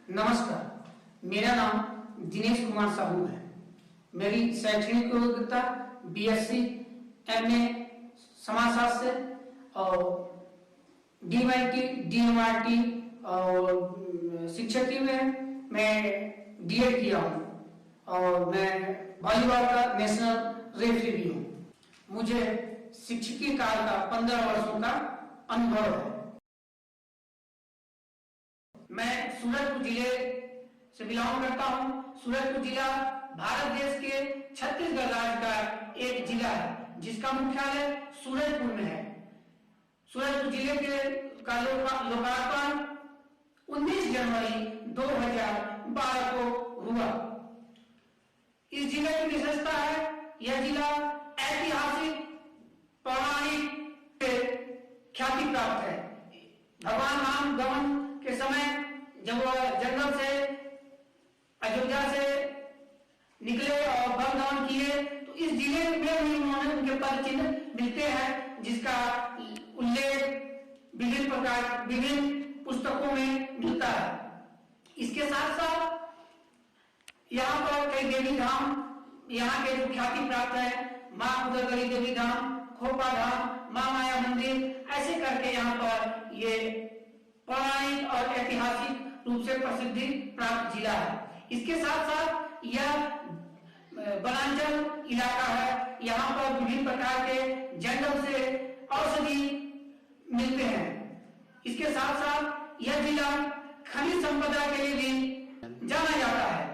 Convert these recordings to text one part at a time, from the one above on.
नमस्कार, मेरा नाम दिनेश कुमार साहू है। मेरी शैक्षणिक योग्यता बीएससी, एमए समाजशास्त्र और डीवाईटी, डीएमआरटी और शिक्षकी में मैं डीएड किया हूँ और मैं वॉलीबॉल का नेशनल रेफरी भी हूँ। मुझे शिक्षकी काल का 15 वर्षों का अनुभव है। मैं सूरजपुर जिले से बिलोंग करता हूँ। सूरजपुर जिला भारत देश के छत्तीसगढ़ राज्य का एक जिला है जिसका मुख्यालय सूरजपुर में है। सूरजपुर जिले का लोकार्पण 19 जनवरी 2012 को हुआ। इस जिले की विशेषता है, यह जिला ऐतिहासिक पौराणिक ख्याति प्राप्त है। भगवान राम गमन के समय जब वह जंगल से अयोध्या से निकले और वन गमन किए तो इस जिले में भी उन्होंने उनके पद चिन्ह मिलते हैं, जिसका उल्लेख विभिन्न पुस्तकों में मिलता है। इसके साथ साथ यहाँ पर कई देवी धाम, यहाँ के जो ख्याति प्राप्त है, माँ उदयगरी देवी धाम, खोपा धाम, माँ माया मंदिर, ऐसे करके यहाँ पर ये पौराणिक और ऐतिहासिक रूप से प्रसिद्धि प्राप्त जिला है। इसके साथ साथ यह वनांचल इलाका है। यहाँ पर विभिन्न प्रकार के जंगल से औषधि मिलते हैं। इसके साथ साथ यह जिला खनिज संपदा के लिए भी जाना जाता है।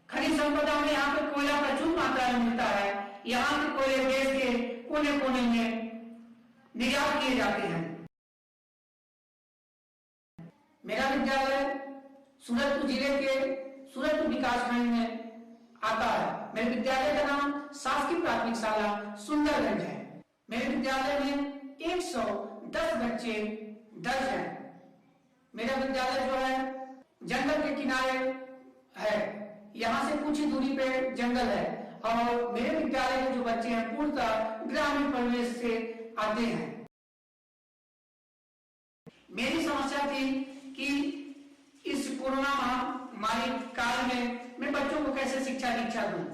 खनिज संपदा में यहाँ पर कोयला प्रचुर मात्रा में मिलता है। यहाँ के कोयले देश के कोने कोने में निर्यात किए जाते हैं। मेरा विद्यालय सूरजपुर जिले के सूरजपुर विकासखंड में आता है। मेरे विद्यालय का नाम शासकीय प्राथमिक शाला सुंदरगंज है। मेरे विद्यालय में 110 बच्चे दर्ज हैं। मेरा विद्यालय जो है जंगल के किनारे है। यहाँ से कुछ ही दूरी पे जंगल है और मेरे विद्यालय के जो बच्चे हैं पूर्णतः ग्रामीण परिवेश से आते हैं। मेरी समस्या थी कि इस कोरोना महामारी काल में मैं बच्चों को कैसे शिक्षा दीक्षा दूं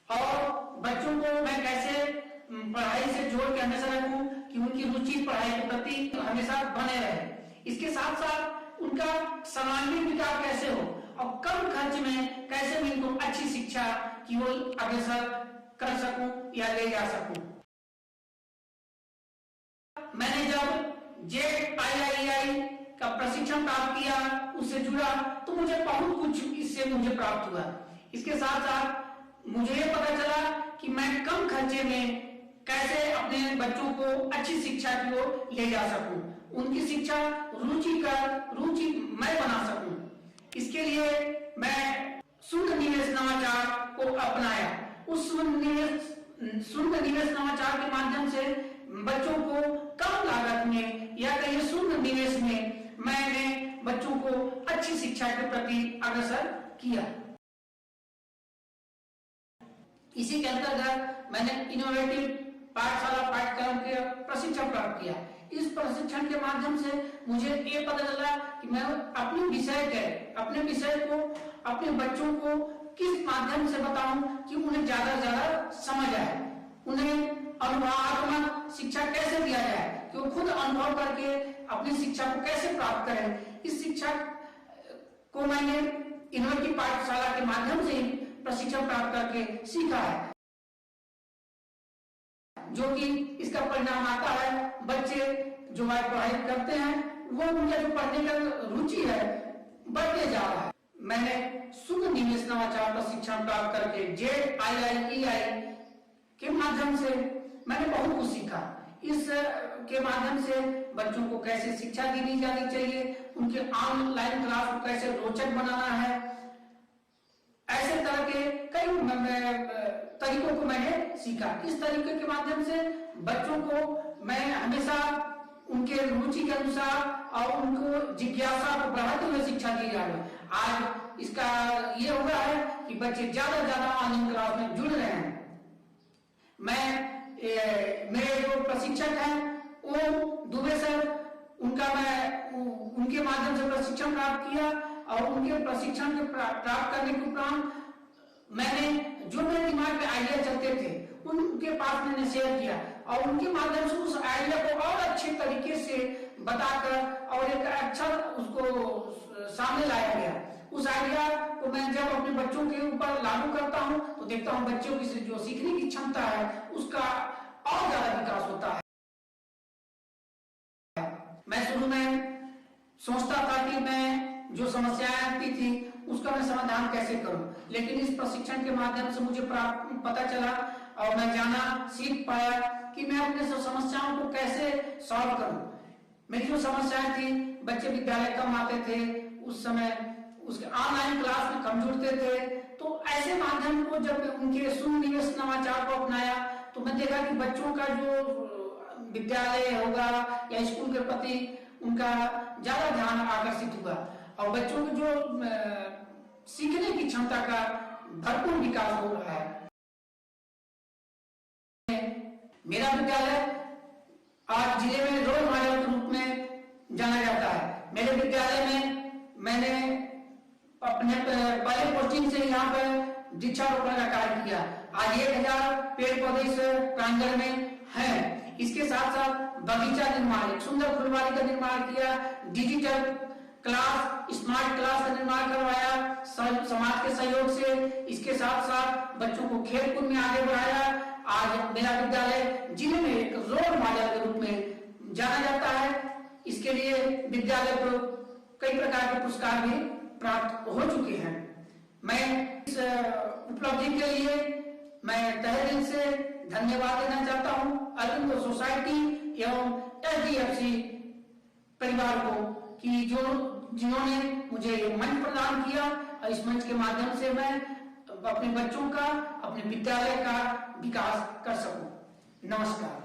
और बच्चों को मैं कैसे पढ़ाई से जोड़ के हमेशा रखूं कि उनकी रुचि पढ़ाई के प्रति हमेशा बने रहे। इसके साथ साथ उनका सर्वांगीण विकास कैसे हो और कम खर्च में कैसे मैं इनको अच्छी शिक्षा की ओर अग्रसर कर सकूं या ले जा सकूं। मैंने जब JEI का प्रशिक्षण प्राप्त किया, उससे जुड़ा, तो मुझे बहुत कुछ इससे मुझे प्राप्त हुआ। इसके साथ साथ मुझे ये पता चला कि मैं कम खर्चे में कैसे अपने बच्चों को अच्छी शिक्षा की ओर ले जा सकूं, उनकी शिक्षा रुचि मैं बना सकूं। इसके लिए मैं शून्य निवेश नवाचार को अपनाया। उस शून्य निवेश नवाचार के माध्यम से बच्चों को कम लागत में या कहीं शून्य निवेश में मैंने बच्चों को अच्छी शिक्षा के प्रति अग्रसर किया। इसी के अंतर्गत मैंने इनोवेटिव पाठशाला पाठ्यक्रम के प्रशिक्षण प्राप्त किया। इस प्रशिक्षण के माध्यम से मुझे ये पता चला कि मैं अपने विषय को अपने बच्चों को किस माध्यम से बताऊं कि उन्हें ज्यादा से ज्यादा समझ आए, उन्हें अनुभवात्मक शिक्षा कैसे दिया जाए कि वो खुद अनुभव करके अपनी शिक्षा को कैसे प्राप्त करें। इस शिक्षा को मैंने इनोवेटिव पाठशाला के माध्यम से प्रशिक्षण प्राप्त करके सीखा है, जो कि इसका परिणाम आता है बच्चे जो पढ़ाई करते हैं वो उनका जो पढ़ने का रुचि है बढ़ते जा रहा है। मैंने शून्य निवेश नवाचार प्रशिक्षण प्राप्त करके JEI के माध्यम से मैंने बहुत कुछ सीखा। इस के माध्यम से बच्चों को कैसे शिक्षा दी जानी चाहिए, उनके ऑनलाइन क्लास को कैसे रोचक बनाना है, ऐसे तरह के कई तरीकों को मैंने सीखा। इस तरीके के माध्यम से बच्चों को मैं हमेशा उनके रुचि के अनुसार और उनको जिज्ञासा को बढ़ाते हुए शिक्षा दी जा रही है। आज इसका ये हो रहा है कि बच्चे ज्यादा ऑनलाइन क्लास में जुड़ रहे हैं। मेरे जो प्रशिक्षक हैं वो दुबे सर, उनका मैं उनके माध्यम से प्रशिक्षण प्राप्त किया और उनके प्रशिक्षण के प्राप्त करने के उपरांत मैंने जो मेरे दिमाग में आइडिया चलते थे उनके पास मैंने शेयर किया और उनके माध्यम से उस आइडिया को और अच्छे तरीके से बताकर और एक अच्छा उसको सामने लाया गया। उस आइडिया को मैं जब अपने बच्चों के ऊपर लागू करता हूं तो देखता हूं बच्चों की जो सीखने की क्षमता है उसका और ज्यादा विकास होता है। मैं शुरू में सोचता था कि मैं जो समस्याएं आती थी उसका मैं समाधान कैसे करूं, लेकिन इस प्रशिक्षण के माध्यम से मुझे पता चला और मैं जाना सीख पाया कि मैं अपने समस्याओं को कैसे सॉल्व करूं। मेरी जो समस्याएं थी, बच्चे विद्यालय कम आते थे, उस समय उसके ऑनलाइन क्लास में कम जुड़ते थे, तो ऐसे माध्यम को जब उनके सुनिवेश नवाचार को अपनाया तो मैं देखा कि बच्चों का जो विद्यालय होगा या स्कूल के प्रति उनका ज्यादा ध्यान आकर्षित हुआ और बच्चों की जो सीखने की क्षमता का भरपूर विकास हो रहा है। मेरा विद्यालय आज जिले में रोल मॉडल के रूप में जाना जाता है। मेरे विद्यालय में मैंने अपने पहले पोस्टिंग से यहाँ पर वृक्षारोपण का कार्य किया। आज 1000 पेड़ पौधे इस प्रांगण में हैं। इसके साथ साथ बगीचा निर्माण, एक सुंदर फुलवारी का निर्माण किया, डिजिटल क्लास, स्मार्ट क्लास का निर्माण करवाया समाज के सहयोग से। इसके साथ साथ बच्चों को खेल कूद में आगे बढ़ाया। आज मेरा विद्यालय जिले में एक रोल मॉडल के रूप में जाना जाता है। इसके लिए विद्यालय को कई प्रकार के पुरस्कार भी प्राप्त हो चुके हैं। मैं इस उपलब्धि के लिए मैं तहे दिल से धन्यवाद देना चाहता हूं अरविंद सोसाइटी एवं HDFC परिवार को कि जिन्होंने मुझे मंच प्रदान किया और इस मंच के माध्यम से मैं अपने बच्चों का, अपने विद्यालय का विकास कर सकूं। नमस्कार।